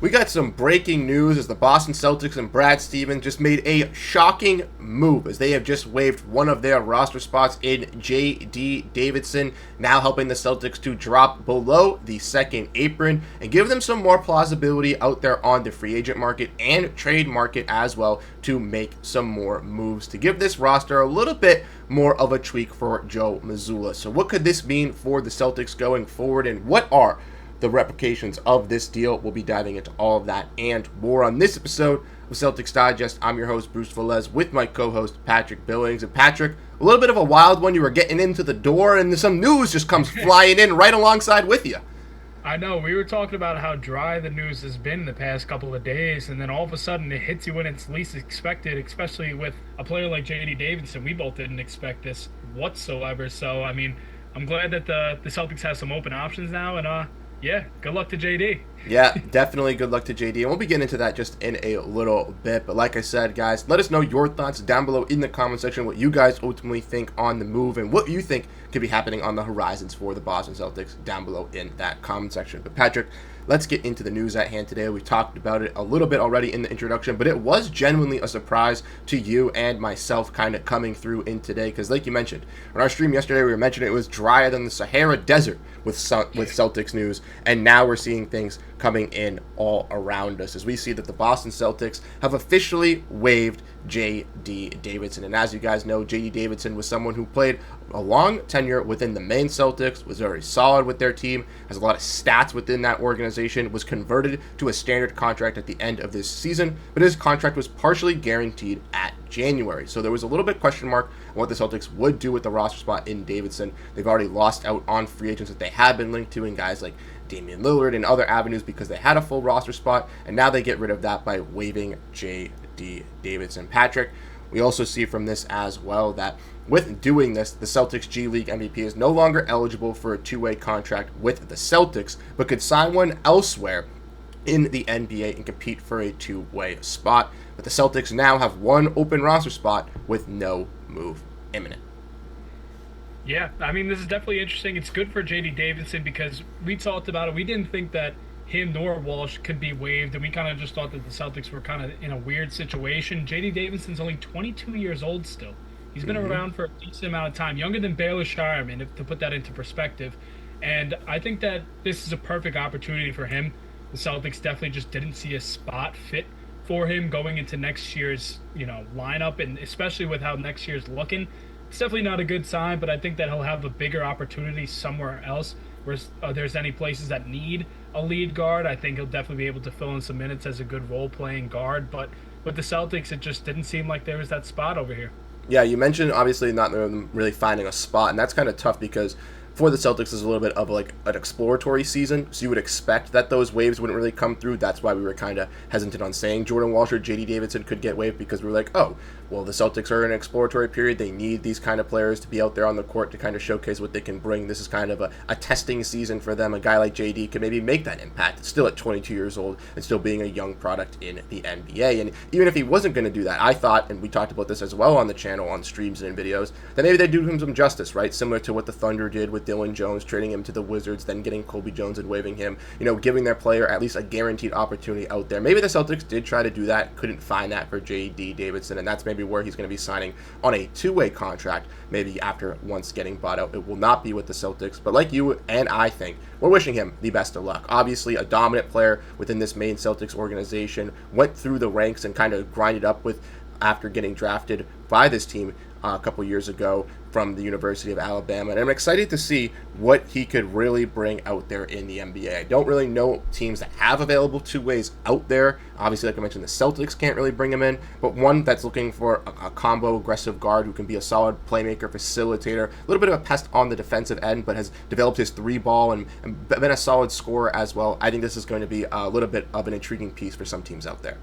We got some breaking news as the Boston Celtics and Brad Stevens just made a shocking move as they have just waived one of their roster spots in JD Davison, now helping the Celtics to drop below the second apron and give them some more plausibility out there on the free agent market and trade market as well to make some more moves to give this roster a little bit more of a tweak for Joe Mazzulla. So what could this mean for the Celtics going forward, and what are the repercussions of this deal? We'll be diving into all of that and more on this episode of Celtics Digest. I'm your host, Bruce Veliz, with my co-host, Patrick Billings. And Patrick, a little bit of a wild one. You were getting into the door, and some news just comes flying in right alongside with you. I know. We were talking about how dry the news has been the past couple of days, and then all of a sudden it hits you when it's least expected, especially with a player like JD Davison. We both didn't expect this whatsoever. So, I mean, I'm glad that the Celtics have some open options now, and yeah, good luck to JD. Yeah, definitely good luck to JD. And we'll be getting into that just in a little bit. But like I said, guys, let us know your thoughts down below in the comment section, what you guys ultimately think on the move and what you think could be happening on the horizons for the Boston Celtics down below in that comment section. But Patrick, let's get into the news at hand today. We talked about it a little bit already in the introduction, but it was genuinely a surprise to you and myself kind of coming through in today because like you mentioned, on our stream yesterday, we were mentioning it was drier than the Sahara Desert with Celtics news, and now we're seeing things coming in all around us as we see that the Boston Celtics have officially waived JD Davison. And as you guys know, JD Davison was someone who played a long tenure within the main Celtics, was very solid with their team, has a lot of stats within that organization, was converted to a standard contract at the end of this season, but his contract was partially guaranteed at January. So there was a little bit question mark on what the Celtics would do with the roster spot in Davison. They've already lost out on free agents that they had been linked to, and guys like Damian Lillard and other avenues because they had a full roster spot, and now they get rid of that by waiving JD Davison. Patrick, we also see from this as well that with doing this, the Celtics G League MVP is no longer eligible for a two-way contract with the Celtics, but could sign one elsewhere in the NBA and compete for a two-way spot. But the Celtics now have one open roster spot with no move imminent. Yeah, I mean, this is definitely interesting. It's good for JD Davison because we talked about it. We didn't think that him nor Walsh could be waived, and we kind of just thought that the Celtics were kind of in a weird situation. JD Davison's only 22 years old still. He's been around for a decent amount of time, younger than Baylor Shireman, to put that into perspective. And I think that this is a perfect opportunity for him. The Celtics definitely just didn't see a spot fit for him going into next year's, lineup, and especially with how next year's looking. It's definitely not a good sign, but I think that he'll have a bigger opportunity somewhere else where there's any places that need a lead guard. I think he'll definitely be able to fill in some minutes as a good role-playing guard. But with the Celtics, it just didn't seem like there was that spot over here. Yeah, you mentioned obviously not really finding a spot, and that's kind of tough because for the Celtics is a little bit of like an exploratory season, so you would expect that those waves wouldn't really come through. That's why we were kind of hesitant on saying Jordan Walsh or JD Davison could get waived, because we were like, oh, well, the Celtics are in an exploratory period. They need these kind of players to be out there on the court to kind of showcase what they can bring. This is kind of a testing season for them. A guy like JD could maybe make that impact, still at 22 years old and still being a young product in the NBA. And even if he wasn't going to do that, I thought, and we talked about this as well on the channel, on streams and in videos, that maybe they'd do him some justice, right? Similar to what the Thunder did with Dylan Jones, trading him to the Wizards, then getting Kobe Jones and waiving him, giving their player at least a guaranteed opportunity out there. Maybe the Celtics did try to do that, couldn't find that for JD Davison, and that's maybe where he's going to be signing on a two-way contract, maybe after once getting bought out. It will not be with the Celtics, but like you and I think, we're wishing him the best of luck. Obviously, a dominant player within this main Celtics organization, went through the ranks and kind of grinded up with after getting drafted by this team a couple years ago from the University of Alabama. And I'm excited to see what he could really bring out there in the NBA. I don't really know teams that have available two ways out there. Obviously, like I mentioned, the Celtics can't really bring him in, but one that's looking for a combo aggressive guard who can be a solid playmaker, facilitator, a little bit of a pest on the defensive end, but has developed his three ball and been a solid scorer as well. I think this is going to be a little bit of an intriguing piece for some teams out there.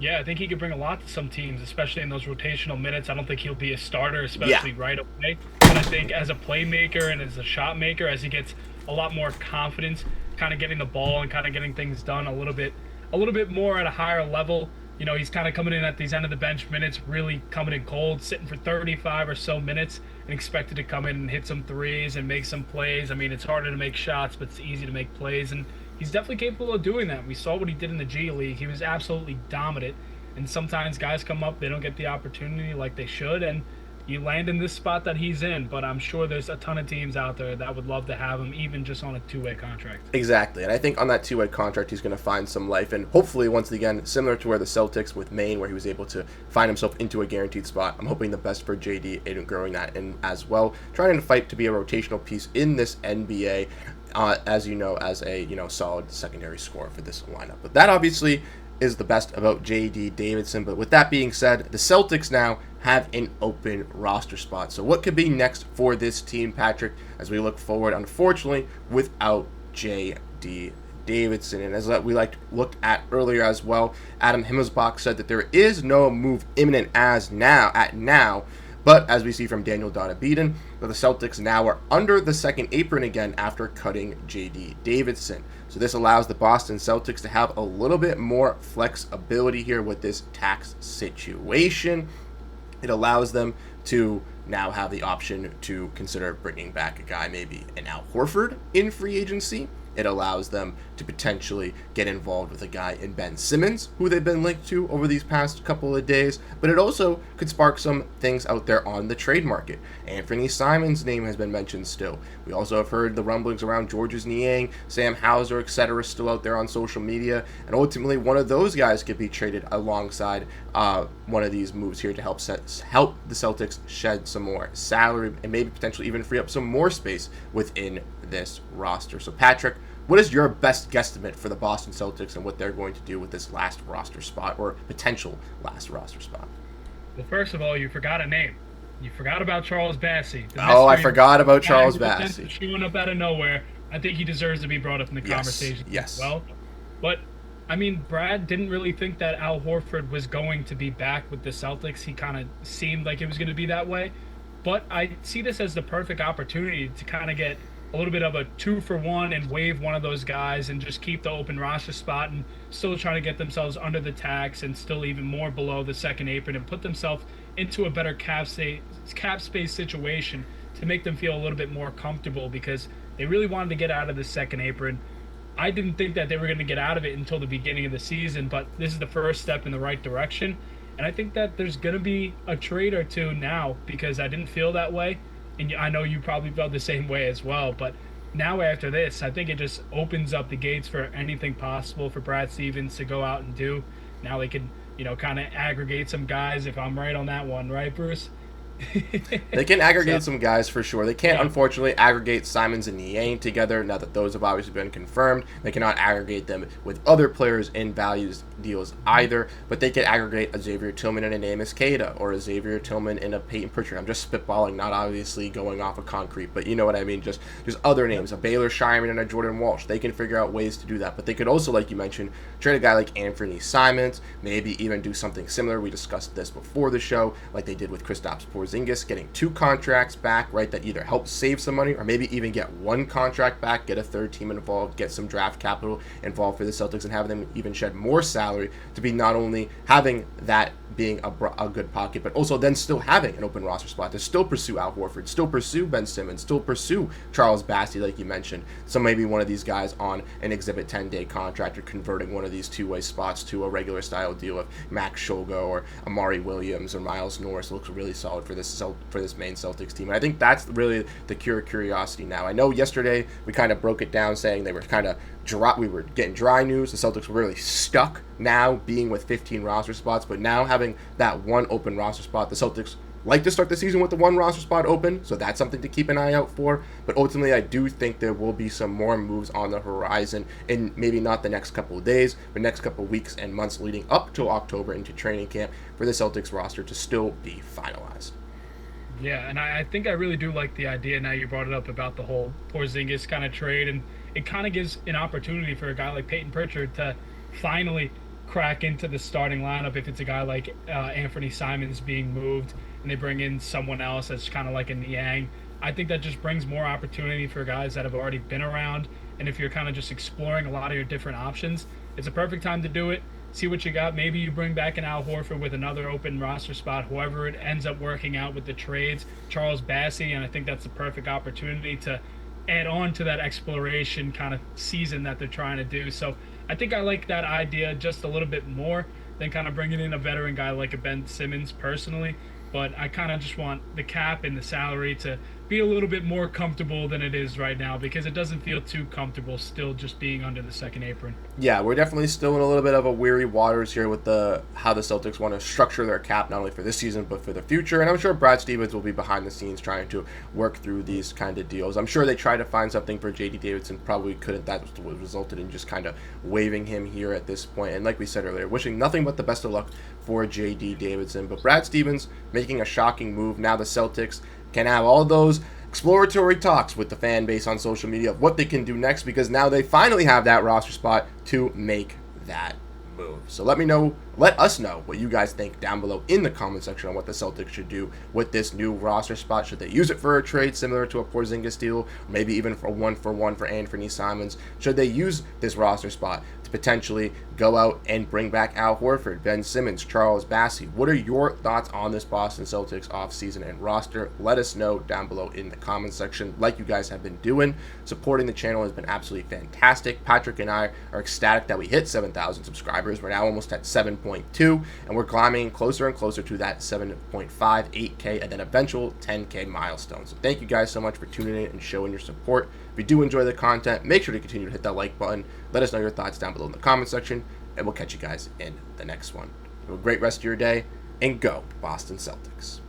Yeah, I think he could bring a lot to some teams, especially in those rotational minutes. I don't think he'll be a starter, especially right away. But I think as a playmaker and as a shot maker, as he gets a lot more confidence, kind of getting the ball and kind of getting things done a little bit more at a higher level. He's kind of coming in at these end of the bench minutes, really coming in cold, sitting for 35 or so minutes, and expected to come in and hit some threes and make some plays. I mean, it's harder to make shots, but it's easy to make plays. And he's definitely capable of doing that. We saw what he did in the G League. He was absolutely dominant. And sometimes guys come up, they don't get the opportunity like they should, and you land in this spot that he's in. But I'm sure there's a ton of teams out there that would love to have him, even just on a two-way contract. Exactly, and I think on that two-way contract, he's going to find some life, and hopefully, once again, similar to where the Celtics with Maine, where he was able to find himself into a guaranteed spot. I'm hoping the best for JD and growing that in as well, trying to fight to be a rotational piece in this NBA, as you know, as a solid secondary scorer for this lineup. But that obviously is the best about JD Davison. But with that being said, the Celtics now have an open roster spot. So what could be next for this team, Patrick, as we look forward, unfortunately, without JD Davison? And as we looked at earlier as well, Adam Himmelsbach said that there is no move imminent now. But as we see from Daniel Donabedin, that the Celtics now are under the second apron again after cutting JD Davison. So this allows the Boston Celtics to have a little bit more flexibility here with this tax situation. It allows them to now have the option to consider bringing back a guy, maybe an Al Horford in free agency. It allows them to potentially get involved with a guy in Ben Simmons, who they've been linked to over these past couple of days. But it also could spark some things out there on the trade market. Anthony Simons' name has been mentioned still. We also have heard the rumblings around Georges Niang, Sam Hauser, etc. still out there on social media. And ultimately, one of those guys could be traded alongside one of these moves here to help the Celtics shed some more salary and maybe potentially even free up some more space within this roster. So Patrick, what is your best guesstimate for the Boston Celtics and what they're going to do with this last roster spot or potential last roster spot? Well, first of all, you forgot a name. You forgot about Charles Bassey. Oh, I forgot about Charles Bassey. Showing up out of nowhere. I think he deserves to be brought up in the conversation as well. But, I mean, Brad didn't really think that Al Horford was going to be back with the Celtics. He kind of seemed like it was going to be that way. But I see this as the perfect opportunity to kind of get a little bit of a 2-for-1 and waive one of those guys and just keep the open roster spot and still trying to get themselves under the tax and still even more below the second apron and put themselves into a better cap space situation to make them feel a little bit more comfortable, because they really wanted to get out of the second apron. I didn't think that they were going to get out of it until the beginning of the season, but this is the first step in the right direction. And I think that there's going to be a trade or two now, because I didn't feel that way. And I know you probably felt the same way as well. But now after this, I think it just opens up the gates for anything possible for Brad Stevens to go out and do. Now they can, kind of aggregate some guys, if I'm right on that one. Right, Bruce? They can aggregate some guys for sure. They can't, unfortunately, aggregate Simons and Niang together now that those have obviously been confirmed. They cannot aggregate them with other players in values deals either, but they can aggregate a Xavier Tillman and a Amos Queta, or a Xavier Tillman and a Peyton Pritchard. I'm just spitballing, not obviously going off of concrete, but you know what I mean, just other names, a Baylor Shireman and a Jordan Walsh. They can figure out ways to do that, but they could also, like you mentioned, trade a guy like Anthony Simons, maybe even do something similar. We discussed this before the show, like they did with Kristaps Porziņģis, getting 2 contracts back, right, that either help save some money or maybe even get 1 contract back, get a third team involved, get some draft capital involved for the Celtics, and have them even shed more salary to be not only having that being a good pocket, but also then still having an open roster spot to still pursue Al Horford, still pursue Ben Simmons, still pursue Charles Bassey, like you mentioned. So maybe one of these guys on an Exhibit 10-day contract, or converting one of these two-way spots to a regular style deal of Max Shulgo or Amari Williams or Miles Norris. It looks really solid for this main Celtics team. And I think that's really the curiosity now. I know yesterday we kind of broke it down saying they were kind of we were getting dry news. The Celtics were really stuck now being with 15 roster spots, but now having that 1 open roster spot, the Celtics like to start the season with the 1 roster spot open, so that's something to keep an eye out for. But ultimately, I do think there will be some more moves on the horizon, and maybe not the next couple of days, but next couple of weeks and months leading up to October into training camp for the Celtics roster to still be finalized. Yeah, and I think I really do like the idea, now you brought it up, about the whole Porzingis kind of trade, and it kind of gives an opportunity for a guy like Peyton Pritchard to finally crack into the starting lineup if it's a guy like Anthony Simons being moved and they bring in someone else that's kind of like a Niang. I think that just brings more opportunity for guys that have already been around, and if you're kind of just exploring a lot of your different options, it's a perfect time to do it. See what you got. Maybe you bring back an Al Horford with another open roster spot, whoever it ends up working out with the trades, Charles Bassey, and I think that's the perfect opportunity to add on to that exploration kind of season that they're trying to do. So I think I like that idea just a little bit more than kind of bringing in a veteran guy like a Ben Simmons personally. But I kind of just want the cap and the salary to be a little bit more comfortable than it is right now, because it doesn't feel too comfortable still just being under the second apron. Yeah, we're definitely still in a little bit of a weary waters here with how the Celtics want to structure their cap, not only for this season but for the future. And I'm sure Brad Stevens will be behind the scenes trying to work through these kind of deals. I'm sure they tried to find something for JD Davison, probably couldn't. That was what resulted in just kind of waiving him here at this point. And like we said earlier, wishing nothing but the best of luck for JD Davison. But Brad Stevens making a shocking move. Now the Celtics can have all those exploratory talks with the fan base on social media of what they can do next, because now they finally have that roster spot to make that move. So let us know what you guys think down below in the comment section on what the Celtics should do with this new roster spot. Should they use it for a trade similar to a Porziņģis deal, or maybe even for one for Anthony Simons? Should they use this roster spot to potentially go out and bring back Al Horford, Ben Simmons, Charles Bassey? What are your thoughts on this Boston Celtics offseason and roster? Let us know down below in the comment section, like you guys have been doing. Supporting the channel has been absolutely fantastic. Patrick and I are ecstatic that we hit 7,000 subscribers. We're now almost at 7.2, and we're climbing closer and closer to that 7.5, 8K, and then eventual 10K milestone. So thank you guys so much for tuning in and showing your support. If you do enjoy the content, make sure to continue to hit that like button. Let us know your thoughts down below in the comment section, and we'll catch you guys in the next one. Have a great rest of your day, and go Boston Celtics.